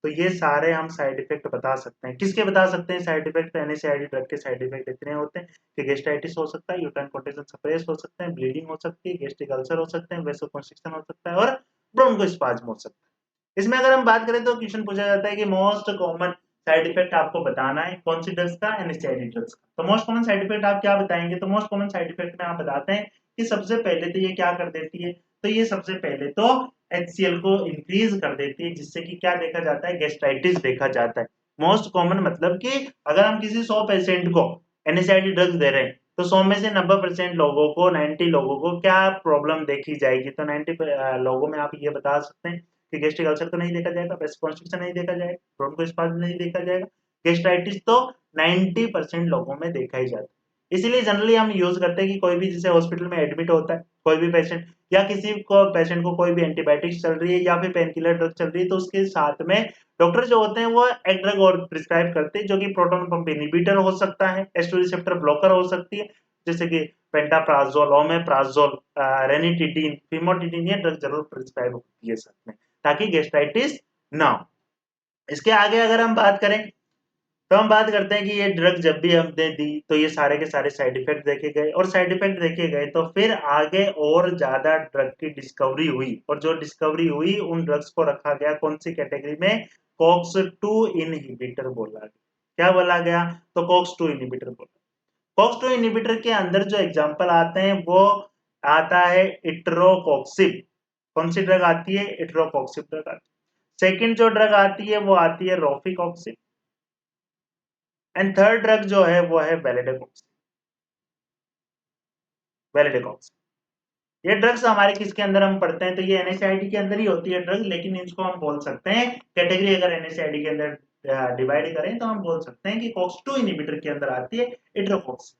तो ये सारे हम साइड इफेक्ट बता सकते हैं। किसके बता सकते हैं साइड इफेक्ट? एनएसएआईडी ड्रग के साइड इफेक्ट इतने होते हैं कि गेस्ट्राइटिस हो सकता है, यूट्राइन कॉन्ट्रैक्शन सप्रेस हो सकते हैं, ब्लीडिंग हो सकती है, गैस्ट्रिक अल्सर हो सकते हैं, वेसोकंस्ट्रिक्शन हो सकता है, और ब्रोंकोस्पाज्म हो सकता है। इसमें अगर हम बात करें तो क्वेश्चन पूछा जाता है कि मोस्ट कॉमन साइड इफेक्ट आपको बताना है कौन सी ड्रग्स का, एनएसएआईडी ड्रग्स का। तो मोस्ट कॉमन साइड इफेक्ट आप क्या बताएंगे, तो मोस्ट कॉमन साइड इफेक्ट में आप बताते हैं कि सबसे पहले तो ये क्या कर देती है, तो ये सबसे पहले तो एचसीएल को इंक्रीज कर देती है, जिससे कि क्या देखा जाता है, गैस्ट्राइटिस देखा जाता है। मोस्ट कॉमन मतलब कि अगर हम किसी 100 पेशेंट को एनएसआईडी ड्रग्स दे रहे हैं, तो 100 में से 90% लोगों को, 90 लोगों को क्या प्रॉब्लम देखी जाएगी, तो 90 लोगों में आप ये बता सकते हैं कि गैस्ट्रिक अल्सर तो नहीं देखा जाएगा, वेस्ट कॉन्स्टिक्शन नहीं देखा जाएगा, ब्रोंकोस्पाज्म नहीं देखा जाएगा, गैस्ट्राइटिस तो 90% लोगों में देखा ही जाता है। इसीलिए जनरली हम यूज करते हैं कि कोई भी जैसे हॉस्पिटल में एडमिट होता है कोई भी पेशेंट, या किसी को पेशेंट को कोई भी एंटीबायोटिक्स चल रही है या फिर पेन किलर ड्रग चल रही है, तो उसके साथ में डॉक्टर जो होते हैं वो एक ड्रग और प्रिस्क्राइब करते हैं, जो कि प्रोटॉन पंप इनहिबिटर हो सकता है, एस2 रिसेप्टर ब्लॉकर हो सकती है, जैसे कि पेंटाप्राजोल, ओमेप्राजोल, रेनिटिडीन, फिमोटिडीन, ये ड्रग जरूर प्रिस्क्राइब होती है साथ में, ताकि गैस्ट्राइटिस ना हो। इसके आगे अगर हम बात करें तो हम बात करते हैं कि ये ड्रग जब भी हमने दी तो ये सारे के सारे साइड इफेक्ट देखे गए, और साइड इफेक्ट देखे गए तो फिर आगे और ज्यादा ड्रग की डिस्कवरी हुई, और जो डिस्कवरी हुई उन ड्रग्स को रखा गया कौन सी कैटेगरी में, कॉक्स 2 इनहिबिटर बोला गया। क्या बोला गया, तो कॉक्स 2 इनहिबिटर बोला। कॉक्स 2 इनहिबिटर के अंदर जो एग्जांपल आते हैं वो आता है इट्रोकॉक्सिब। कौन सी ड्रग आती है, इट्रोकॉक्सिब ड्रग आती है। सेकंड जो ड्रग आती है वो आती है रोफिकॉक्सिब, एंड थर्ड ड्रग जो है वो है वेलिडोकॉक्सिब। वेलिडोकॉक्सिब ये ड्रग्स हमारे किसके अंदर हम पढ़ते हैं, तो ये एनएसआईडी के अंदर ही होती है ड्रग, लेकिन इसको हम बोल सकते हैं कैटेगरी, अगर एनएसआईडी के अंदर डिवाइड करें तो हम बोल सकते हैं कि कॉक्स 2 इनहिबिटर के अंदर आती है इट्रोकॉक्सिब।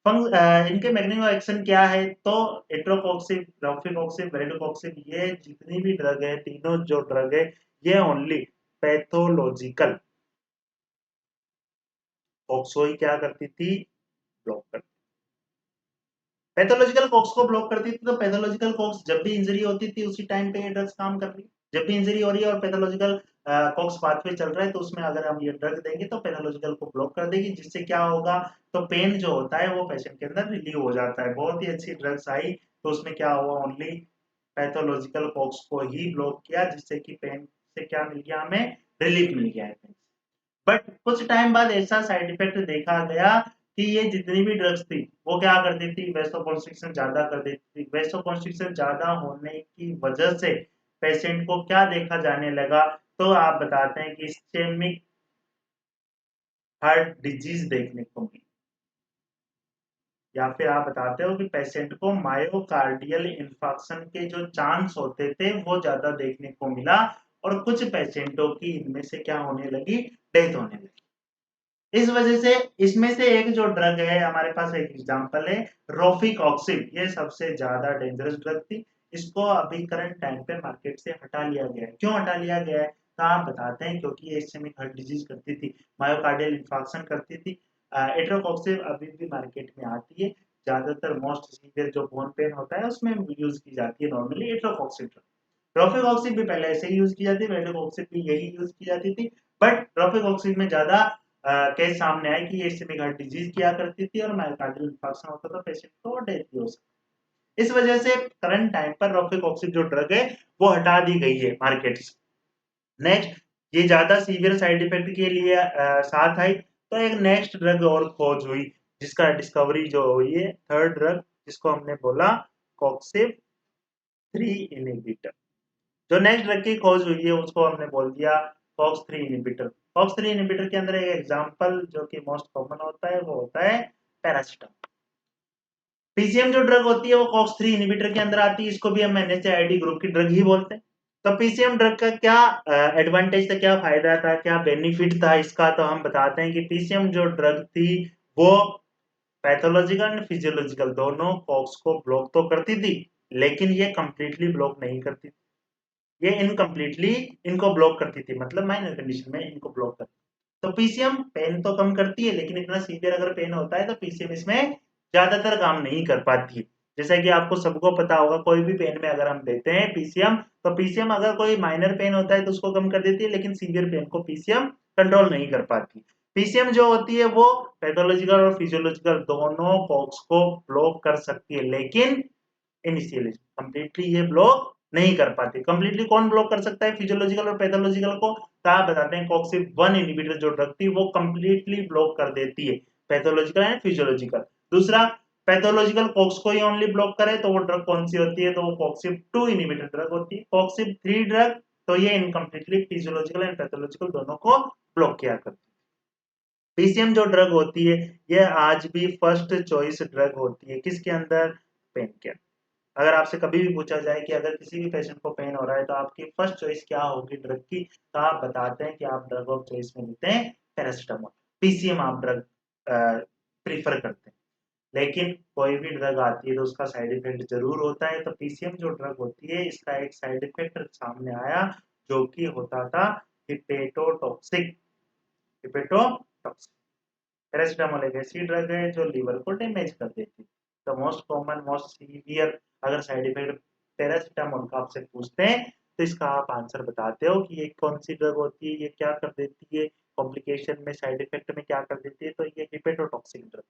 इनके मैकेनिज्म ऑफ एक्शन क्या है, तो इट्रोकॉक्सिब, रोफिकॉक्सिब, वेलिडोकॉक्सिब, ये जितनी भी ड्रग है, तीनों जो ड्रग है, ये ओनली पैथोलॉजिकल कॉक्सो ही क्या करती थी, ब्लॉक करती। पैथोलॉजिकल कॉक्स को ब्लॉक करती थी, तो पैथोलॉजिकल कॉक्स जब भी इंजरी होती थी उसी टाइम पे ये ड्रग्स काम कर रही है। जब भी इंजरी हो रही है और पैथोलॉजिकल कॉक्स पाथवे चल रहा है, तो उसमें अगर हम ये ड्रग देंगे तो पैथोलॉजिकल को ब्लॉक कर देगी, जिससे क्या होगा, तो पेन जो होता है वो पेशेंट के अंदर रिलीव हो जाता है। बहुत ही अच्छी ड्रग्स आई, तो उसमें क्या हुआ, ओनली पैथोलॉजिकल कॉक्स को ही ब्लॉक किया, जिससे कि पेन से क्या मिल गया, हमें रिलीफ मिल गया है। बट कुछ टाइम बाद ऐसा साइड इफेक्ट देखा गया कि ये जितनी भी ड्रग्स थी वो क्या कर देती, वेसोकॉन्स्ट्रिक्शन ज्यादा कर देती थी। वेसोकॉन्स्ट्रिक्शन ज्यादा होने की वजह से पेशेंट को क्या देखा जाने लगा, तो आप बताते हैं कि इस्केमिक हार्ट डिजीज देखने को मिली, या फिर आप बताते हो कि पेशेंट को मायोकार्डियल इंफार्क्शन के जो चांस होते थे वो ज्यादा देखने को मिला, और कुछ पेशेंटों की इनमें से क्या होने लगी, डेथ होने लगी। इस वजह से इसमें से एक जो ड्रग है हमारे पास, एक एग्जांपल है रोफिकॉक्सिब, ये सबसे ज्यादा डेंजरस ड्रग थी। इसको अभी करंट टाइम पे मार्केट से हटा लिया गया है। क्यों हटा लिया गया है, तो आप बताते हैं क्योंकि ये इस्केमिक हार्ट डिजीज करती थी, मायोकार्डियल इंफार्क्शन करती थी। एट्रोकॉक्सिब अभी भी मार्केट में आती है, ज्यादातर मोस्ट सीवियर जो बोन पेन होता है उसमें यूज की जाती है नॉर्मली एट्रोकॉक्सिब ड्रग। रोफिकॉक्सिब भी पहले ऐसे ही यूज की जाती है, एट्रोकॉक्सिब भी यही यूज की जाती थी। बट रोफिकॉक्सिब में ज्यादा केस सामने आए कि ये इस्केमिक हार्ट डिजीज किया करती थी और मायोकार्डियल इंफार्क्शन होता था, पेशेंट को डेथ भी हो सकती। इस वजह से करंट टाइम पर रोफिकॉक्सिब जो ड्रग है वो हटा दी गई है मार्केट से। नेक्स्ट, ये ज्यादा सीवियर साइड इफेक्ट के लिए साथ आई, तो एक नेक्स्ट ड्रग और खोज हुई, जिसका डिस्कवरी जो हुई है, थर्ड ड्रग, जिसको हमने बोला कॉक्सिब 3 इनहिबिटर। जो नेक्स्ट ड्रग की खोज हुई है उसको हमने बोल दिया कॉक्स 3 इनहिबिटर। कॉक्स 3 इनहिबिटर के अंदर एक एग्जांपल जो कि मोस्ट कॉमन होता है वो होता है पैरासिटामोल। पीसीएम जो ड्रग होती है वो कॉक्स 3 इनहिबिटर के अंदर आती है, इसको भी हम एनएसएआईडी ग्रुप की ड्रग ही बोलते हैं। तो पीसीएम ड्रग का क्या एडवांटेज था, क्या फायदा था, क्या बेनिफिट था इसका, तो हम बताते हैं कि पीसीएम जो ड्रग थी वो पैथोलॉजिकल एंड फिजियोलॉजिकल दोनों कॉक्स को ब्लॉक तो करती थी, लेकिन ये कंप्लीटली ब्लॉक नहीं करती थी। ये इनकम्प्लीटली इनको ब्लॉक करती थी, मतलब माइनर कंडीशन में इनको ब्लॉक करती। तो पीसीएम पेन तो कम करती है, लेकिन इतना सीवियर अगर पेन होता है तो पीसीएम इसमें ज्यादातर काम नहीं कर पाती है। जैसा कि आपको सबको पता होगा, कोई भी पेन में अगर हम देते हैं पीसीएम, तो पीसीएम अगर कोई माइनर पेन होता है तो उसको कम कर देती है, लेकिन सीवियर पेन को पीसीएम कंट्रोल नहीं कर पाती। पीसीएम जो होती है वो पैथोलॉजिकल और फिजियोलॉजिकल दोनों कॉक्स को ब्लॉक कर सकती है, लेकिन इनिशियली कंप्लीटली ये ब्लॉक नहीं कर पाती। कंप्लीटली कौन ब्लॉक कर सकता है, फिजियोलॉजिकल और पैथोलॉजिकल को, तो आप बताते हैं कॉक्सिब 1 इनहिबिटर जो ड्रग थी वो कंप्लीटली ब्लॉक कर देती है पैथोलॉजिकल एंड फिजियोलॉजिकल। दूसरा, पैथोलॉजिकल कॉक्स को ही ओनली ब्लॉक करे तो वो ड्रग कौन सी होती है, तो वो कॉक्सिब 2 इनहिबिटर ड्रग होती है। कॉक्सिब 3 ड्रग, तो ये इनकम्प्लीटली फिजियोलॉजिकल एंड पैथोलॉजिकल दोनों को ब्लॉक किया करती है। पीसीएम जो ड्रग होती है ये आज भी फर्स्ट चॉइस ड्रग होती है, किसके अंदर, पेन के अंदर। अगर आपसे कभी भी पूछा जाए कि अगर किसी भी पेशेंट को पेन हो रहा है तो आपकी फर्स्ट चॉइस क्या होगी ड्रग की, तो आप बताते हैं कि आप ड्रग ऑफ चॉइस में लेते हैं पैरासिटामोल। पीसीएम आप ड्रग प्रीफर करते हैं, लेकिन कोई भी ड्रग आती है तो उसका साइड इफेक्ट जरूर होता है। तो पीसीएम जो ड्रग होती है इसका एक साइड इफेक्ट सामने आया, जो कि होता था हिपेटोटॉक्सिक। हिपेटोटॉक्सिक, पैरासिटामोल एक ऐसी ड्रग है जो लीवर को डैमेज कर देती है। तो मोस्ट कॉमन मोस्ट सीवियर अगर साइड इफेक्ट पैरासिटामोल का आपसे पूछते हैं तो इसका आप आंसर बताते हो कि ये कौन सी ड्रग होती है, ये क्या कर देती है, कॉम्प्लिकेशन में साइड इफेक्ट में क्या कर देती है, तो ये हिपेटोटॉक्सिक ड्रग।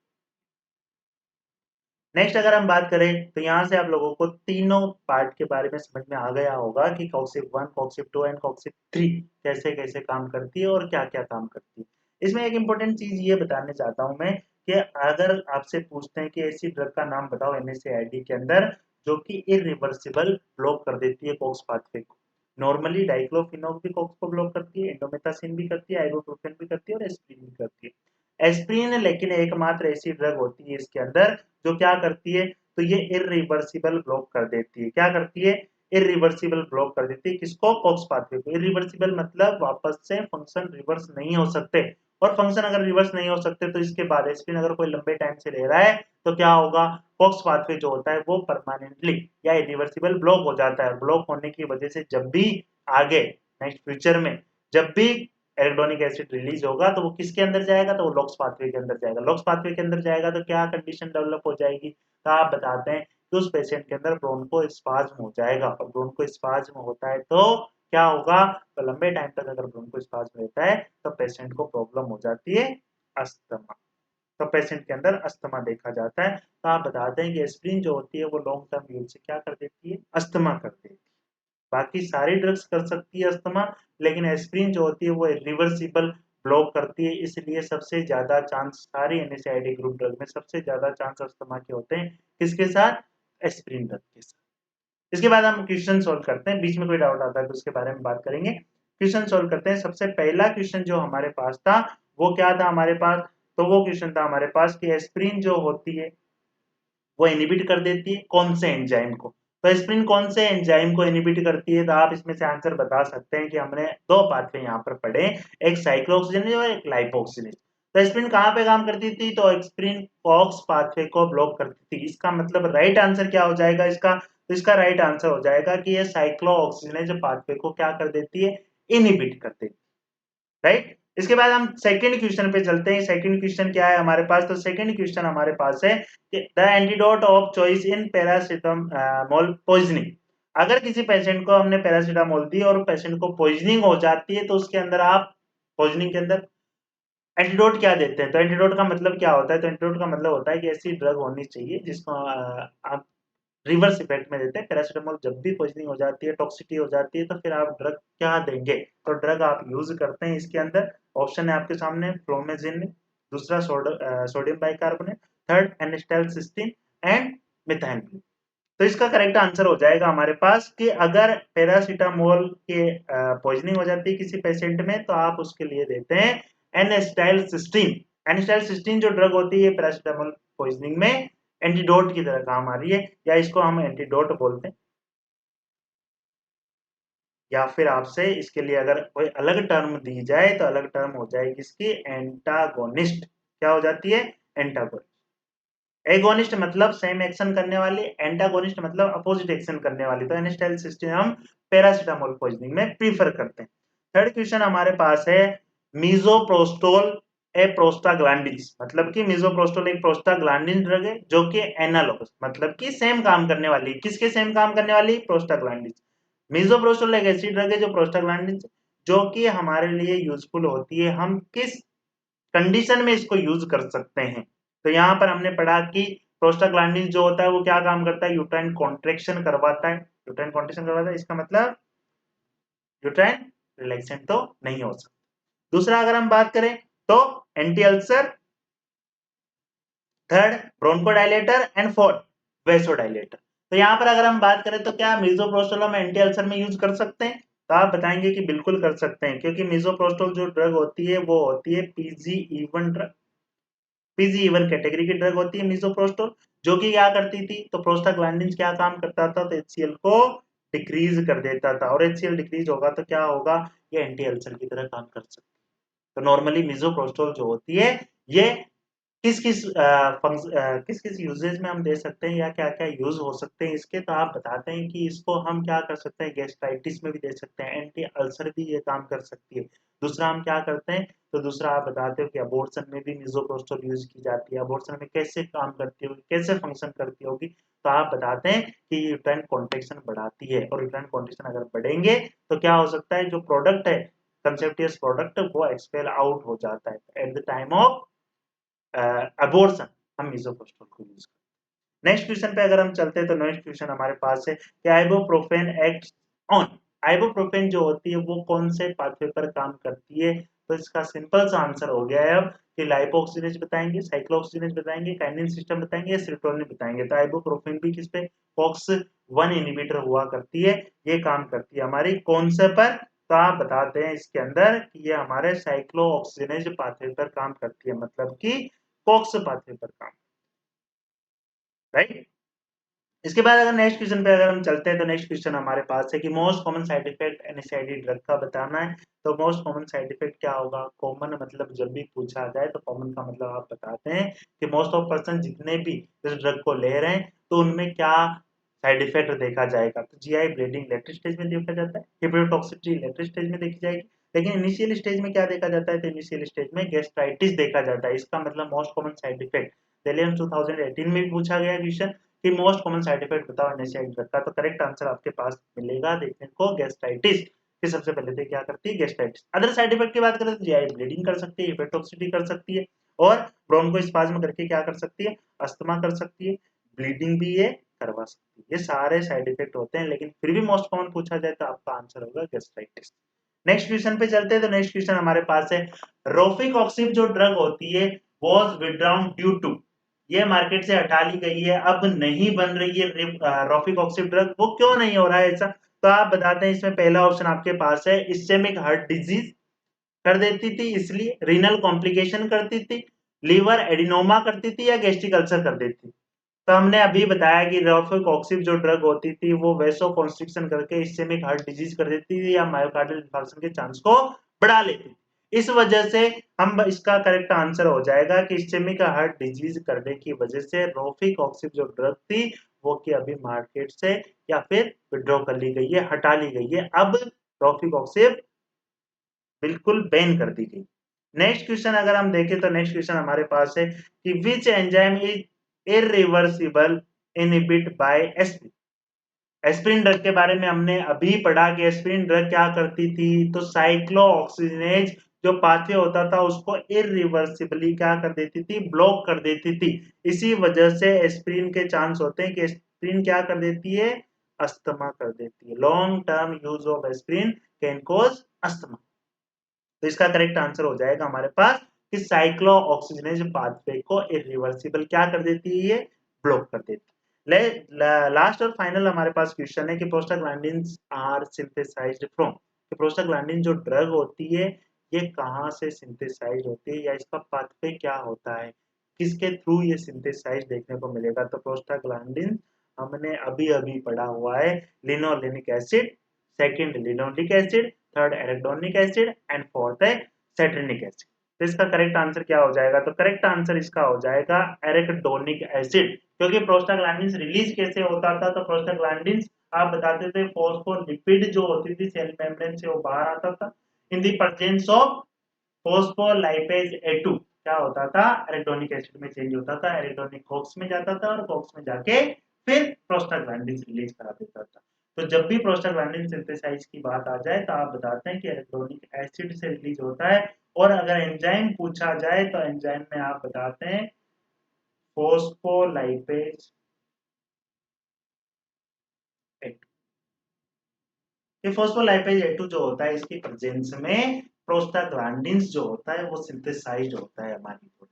नेक्स्ट अगर हम बात करें तो यहाँ से आप लोगों को तीनों पार्ट के बारे में समझ में आ गया होगा कि कॉक्सिब 1, कॉक्सिब 2 एंड कॉक्सिब 3 कैसे कैसे काम करती है और क्या क्या काम करती है। इसमें एक इंपॉर्टेंट चीज ये बताने चाहता हूँ मैं कि अगर आपसे पूछते हैं कि ऐसी ड्रग का नाम बताओ एनएसएआईडी के अंदर जो कि इरिवर्सिबल ब्लॉक कर देती है कॉक्स पाथवे को। नॉर्मली डाइक्लोफिनॉक भी कॉक्स को ब्लॉक करती है, इंडोमेथासिन भी करती है, आइबुप्रोफेन भी करती है और एस्पिरिन भी करती है। एस्पिरिन लेकिन एकमात्र ऐसी ड्रग होती है इसके अंदर जो क्या करती है, तो ये इरिवर्सिबल ब्लॉक कर देती है। क्या करती है, इरिवर्सिबल ब्लॉक कर देती है, किसको, कॉक्स पाथवे को। इरिवर्सिबल मतलब वापस से फंक्शन रिवर्स नहीं हो सकते, और फंक्शन अगर रिवर्स नहीं हो सकते तो इसके बाद एस्पिरिन अगर कोई लंबे टाइम से ले रहा है तो क्या होगा, कॉक्स पाथवे जो होता है वो परमानेंटली या इरिवर्सिबल ब्लॉक हो जाता है। ब्लॉक होने की वजह से जब भी आगे नेक्स्ट फ्यूचर में जब भी एल्डोनिक एसिड रिलीज होगा तो वो किसके अंदर जाएगा, तो वो लॉक्स पाथवे के अंदर जाएगा। लॉक्स पाथवे के अंदर जाएगा तो क्या कंडीशन डेवलप हो जाएगी, तो आप बताते हैं कि उस पेशेंट के अंदर ब्रोंकोस्पाज्म हो जाएगा, और ब्रोंकोस्पाज्म होता है तो क्या होगा, तो लंबे टाइम तक अगर ब्रोंकोस्पाज्म रहता है तो पेशेंट को प्रॉब्लम हो जाती है अस्थमा। तो पेशेंट के अंदर अस्थमा देखा जाता है। तो आप बताते हैं कि एस्पिरिन जो होती है वो लॉन्ग टर्म यूज से क्या कर देती है, अस्थमा कर देती है। बाकी सारी ड्रग्स कर सकती है अस्थमा, लेकिन एस्पिरिन जो होती है वो रिवर्सिबल ब्लॉक करती है, इसलिए सबसे ज्यादा चांस सारी एनएसएआईडी ग्रुप ड्रग में सबसे ज्यादा चांस अस्थमा के होते हैं। किसके साथ, एस्पिरिन ड्रग के साथ। इसके बाद हम क्वेश्चन सोल्व करते हैं, बीच में कोई डाउट आता है तो उसके बारे में बात करेंगे। क्वेश्चन सोल्व करते हैं। सबसे पहला क्वेश्चन जो हमारे पास था वो क्या था हमारे पास, तो वो क्वेश्चन था हमारे पास कि एस्पिरिन जो होती है वो इनहिबिट कर देती है कौन से एंजाइम को। तो एस्पिरिन कौन से एंजाइम को इनहिबिट करती है, तो आप इसमें से आंसर बता सकते हैं कि हमने दो पाथवे यहाँ पर पढ़े, एक साइक्लोऑक्सीजनेज और एक लाइपोऑक्सीजनेज। तो एस्पिरिन कहाँ पे काम करती थी, तो एस्पिरिन कॉक्स पाथवे को ब्लॉक करती थी। इसका मतलब राइट आंसर क्या हो जाएगा इसका, तो इसका राइट आंसर हो जाएगा कि ये साइक्लोऑक्सीजनेज पाथवे को क्या कर देती है, इनहिबिट कर देती है। राइट। इसके बाद हम सेकंड क्वेश्चन पे चलते हैं। सेकंड क्वेश्चन क्या है हमारे पास, तो सेकंड क्वेश्चन हमारे पास है कि the antidote of choice in paracetamol poisoning. अगर किसी पेशेंट को हमने पैरासिटामोल दी और पेशेंट को पॉइजनिंग हो जाती है तो उसके अंदर आप पॉइजनिंग के अंदर एंटीडोट क्या देते हैं। तो एंटीडोट का मतलब क्या होता है, तो एंटीडोट का मतलब होता है कि ऐसी ड्रग होनी चाहिए जिसको आप रिवर्स इफेक्ट में देते हैं। पैरासिटामोल जब भी पॉइजनिंग हो जाती है, टॉक्सिटी हो जाती है, तो फिर आप ड्रग क्या देंगे, तो ड्रग आप यूज करते हैं। इसके अंदर ऑप्शन है आपके सामने फ्लोमेजिन, दूसरा सोडियम बाइकार्बोनेट, थर्ड एनिस्टाइलसिस्टीन एंड मिथाइल। तो इसका करेक्ट आंसर हो जाएगा हमारे पास कि अगर पैरासिटामोल के पॉइजनिंग हो जाती है किसी पेशेंट में तो आप उसके लिए देते हैं एनेस्टाइलसिस्टीन। एनेस्टाइलसिस्टीन जो ड्रग होती है पैरासिटामोल पॉइजनिंग में एंटीडोट की तरह काम आ रही है, या इसको हम एंटीडोट बोलते हैं। या फिर आपसे इसके लिए अगर कोई अलग टर्म दी जाए तो अलग टर्म हो जाएगी इसकी एंटागोनिस्ट। क्या हो जाती है, एंटागोनिस्ट। एगोनिस्ट मतलब सेम एक्शन करने वाली, एंटागोनिस्ट मतलब अपोजिट एक्शन करने वाली। तो एनेस्टाइलसिस्टीन हम पैरासिटामोल पॉइजनिंग में प्रीफर करते हैं। थर्ड क्वेश्चन हमारे पास है मीजोप्रोस्टोल ए प्रोस्टाग्लैंडिन्स। मतलब कि मीजोप्रोस्टोल एक प्रोस्टाग्लैंडिन ड्रग है जो कि एनालोगस मतलब कि सेम काम करने वाली, किसके सेम काम करने वाली, प्रोस्टाग्लैंडिन्स। मीजोप्रोस्टोल एक ऐसी ड्रग है जो प्रोस्टाग्लैंडिन्स जो कि हमारे लिए यूजफुल होती है। हम किस कंडीशन में इसको यूज कर सकते हैं, तो यहाँ पर हमने पढ़ा कि प्रोस्टाग्लैंडिन जो होता है वो क्या काम करता है, यूट्राइन कॉन्ट्रैक्शन करवाता है। यूट्राइन कॉन्ट्रैक्शन करवाता है, इसका मतलब यूट्राइन रिलैक्सेंट तो नहीं हो सकता। दूसरा अगर हम बात करें तो anti ulcer, third bronchodilator and fourth वेसोडायलेटर। तो यहाँ पर अगर हम बात करें तो क्या मिजोप्रोस्टोल हम एंटी अल्सर में यूज कर सकते हैं, तो आप बताएंगे कि बिल्कुल कर सकते हैं, क्योंकि मिजोप्रोस्टोल जो ड्रग होती है वो होती है पीजीई1 ड्रग। पीजीई1 कैटेगरी की ड्रग होती है मिजोप्रोस्टोल, जो कि क्या करती थी, तो प्रोस्टाग्लैंडिन क्या काम करता था, तो एचसीएल को डिक्रीज कर देता था, और एचसीएल डिक्रीज होगा तो क्या होगा, ये एंटी अल्सर की तरह काम कर सकता है। तो नॉर्मली मिजोप्रोस्टोल जो होती है ये किस किस किस किस यूजेज में हम दे सकते हैं या क्या क्या यूज हो सकते हैं इसके, तो आप बताते हैं कि इसको हम क्या कर सकते हैं, गैस्ट्राइटिस में भी दे सकते हैं, एंटी अल्सर भी ये काम कर सकती है। दूसरा हम क्या करते हैं, तो दूसरा आप बताते हो कि अबॉर्शन में भी मिजोप्रोस्टोल यूज की जाती है। अबॉर्शन में कैसे काम करती होगी, कैसे फंक्शन करती होगी, तो आप बताते हैं कि यूट्राइन कॉन्ट्रैक्शन बढ़ाती है, और यूट्राइन कॉन्ट्रैक्शन अगर बढ़ेंगे तो क्या हो सकता है, जो प्रोडक्ट है कंसेप्टियस प्रोडक्ट वो एक्सपेल आउट हो जाता है। At the time of abortion हम मिजोप्रोस्टोल को यूज करते हैं। नेक्स्ट क्वेश्चन पे अगर हम चलते हैं तो नेक्स्ट क्वेश्चन हमारे पास है कि आइबोप्रोफेन एक्ट ऑन। आइबोप्रोफेन जो होती है वो कौन से पाथवे पर काम करती है, तो इसका सिंपल सा आंसर हो गया है अब कि लाइपोऑक्सीजनेज बताएंगे, साइक्लोऑक्सीजनेज बताएंगे, काइनिन सिस्टम बताएंगे, सेरोटोनिन बताएंगे। तो आइबोप्रोफेन भी किस पे, कॉक्स 1 इनहिबिटर हुआ करती है, ये काम करती है हमारी कौन से पर, तो आप बताते हैं इसके अंदर कि ये हमारे साइक्लोऑक्सीजनेज पाथवे पर काम करती है, मतलब कि कॉक्स पाथवे पर काम, राइट। इसके बाद अगर नेक्स्ट क्वेश्चन पे अगर हम चलते हैं तो नेक्स्ट क्वेश्चन हमारे पास है कि most common side effect NSAID drug का बताना है। तो मोस्ट कॉमन साइड इफेक्ट क्या होगा, कॉमन मतलब जब भी पूछा जाए तो कॉमन का मतलब आप बताते हैं कि मोस्ट ऑफ पर्सन जितने भी इस ड्रग को ले रहे हैं तो उनमें क्या साइड इफेक्ट देखा जाएगा, तो जीआई ब्लीडिंग लेटर स्टेज में देखा जाता है, हिपेटोटॉक्सिसिटी लेटर स्टेज में देखी जाएगी, लेकिन इनिशियल स्टेज में क्या देखा जाता है, तो इनिशियल स्टेज में गैस्ट्राइटिस देखा जाता है। इसका मतलब most common side effect Delhi 2018 में भी पूछा गया क्वेश्चन कि मोस्ट कॉमन साइड इफेक्ट बताओ एनएसआईडी ड्रग का, तो करेक्ट आंसर आपके पास मिलेगा देखने को गैस्ट्राइटिस। कि सबसे पहले तो क्या करती है, गैस्ट्राइटिस। अदर साइड इफेक्ट की बात करें तो जीआई ब्लीडिंग कर सकती है, हिपेटोटॉक्सिसिटी कर सकती है, और ब्रोंकोस्पाज्म करके क्या कर सकती है, अस्थमा कर सकती है, ब्लीडिंग भी ये करवा सकती है। ये सारे साइड इफेक्ट होते हैं, लेकिन फिर भी मोस्ट कॉमन पूछा जाए तो आपका आंसर होगा गैस्ट्राइटिस। नेक्स्ट क्वेश्चन पे चलते हैं। तो नेक्स्ट क्वेश्चन हमारे पास है, रोफिकॉक्सिब जो ड्रग होती है वॉज विड्रॉन ड्यू टू, ये मार्केट से हटा ली गई है, अब नहीं बन रही है रोफिकॉक्सिब ड्रग, वो क्यों नहीं हो रहा है ऐसा? तो आप बताते हैं। इसमें पहला ऑप्शन आपके पास है इस्चेमिक हार्ट डिजीज कर देती थी इसलिए, रीनल कॉम्प्लिकेशन करती थी, लीवर एडिनोमा करती थी, या गैस्ट्रिक अल्सर कर देती। तो हमने अभी बताया कि रोफेकॉक्सिब जो ड्रग होती थी वो वेसो कॉन्स्ट्रिक्शन करके इस्चेमिक हार्ट डिजीज कर देती थी या मायोकार्डियल इन्फार्क्शन के चांस को बढ़ा लेती थी। इस वजह से हम इसका करेक्ट आंसर हो जाएगा कि इस्चेमिक हार्ट डिजीज करने की वजह से रोफेकॉक्सिब जो ड्रग थी वो कि अभी मार्केट से या फिर विड्रॉ कर ली गई है, हटा ली गई है। अब रोफेकॉक्सिब बिल्कुल बैन कर दी गई। नेक्स्ट क्वेश्चन अगर हम देखें तो नेक्स्ट क्वेश्चन हमारे पास है कि which enzyme is irreversible inhibit by aspirin. Aspirin drug के बारे में हमने अभी पढ़ा कि एस्पिरिन ड्रग क्या करती थी, तो साइक्लोऑक्सीजनेज जो पाथवे होता था उसको इरिवर्सिबली क्या कर देती थी, ब्लॉक कर देती थी। इसी वजह से एस्पिरिन के चांस होते हैं कि एस्पिरिन क्या कर देती है, अस्थमा कर देती है। Long term use of aspirin can cause asthma. तो इसका करेक्ट आंसर हो जाएगा हमारे पास कि साइक्लो ऑक्सीजनेज पाथवे को इरिवर्सिबल क्या कर देती है, ये ब्लॉक कर देती है। लास्ट और फाइनल हमारे पास क्वेश्चन है कि प्रोस्टाग्लैंडिन्स आर सिंथेसाइज्ड फ्रॉम, कि प्रोस्टाग्लैंडिन जो ड्रग होती है ये कहाँ से सिंथेसाइज होती है या इसका पाथवे क्या होता है, किसके थ्रू ये सिंथेसाइज देखने को मिलेगा। तो प्रोस्टाग्लैंडिन हमने अभी अभी पढ़ा हुआ है, linolenic acid, second linoleic acid, third arachidonic acid and fourth है सेट्रिनिक एसिड। तो इसका करेक्ट आंसर क्या हो जाएगा, तो करेक्ट आंसर इसका हो जाएगा एराकिडोनिक एसिड। क्योंकि प्रोस्टाग्लैंडिन रिलीज कैसे होता था, तो प्रोस्टाग्लैंडिन आप बताते थे फोस्फोलिपिड जो होती थी सेल मेम्ब्रेन से वो बाहर आता था in the presence of phospholipase A2, क्या होता था, एराकिडोनिक एसिड में चेंज होता था, एराकिडोनिक कॉक्स में जाता था और कॉक्स में जाके फिर प्रोस्टाग्लैंडिन रिलीज करा देता था। तो जब भी प्रोस्टाग्लैंडिन सिंथेसाइज की बात आ जाए तो आप बताते हैं कि एराकिडोनिक एसिड से रिलीज होता है। और अगर एंजाइम पूछा जाए तो एंजाइम में आप बताते हैं फोस्फोलाइपेज A2। ये फोस्फोलाइपेज A2 जो होता है इसकी प्रेजेंस में प्रोस्टाग्लैंडिन्स जो होता है वो सिंथेसाइज्ड होता है हमारी बॉडी।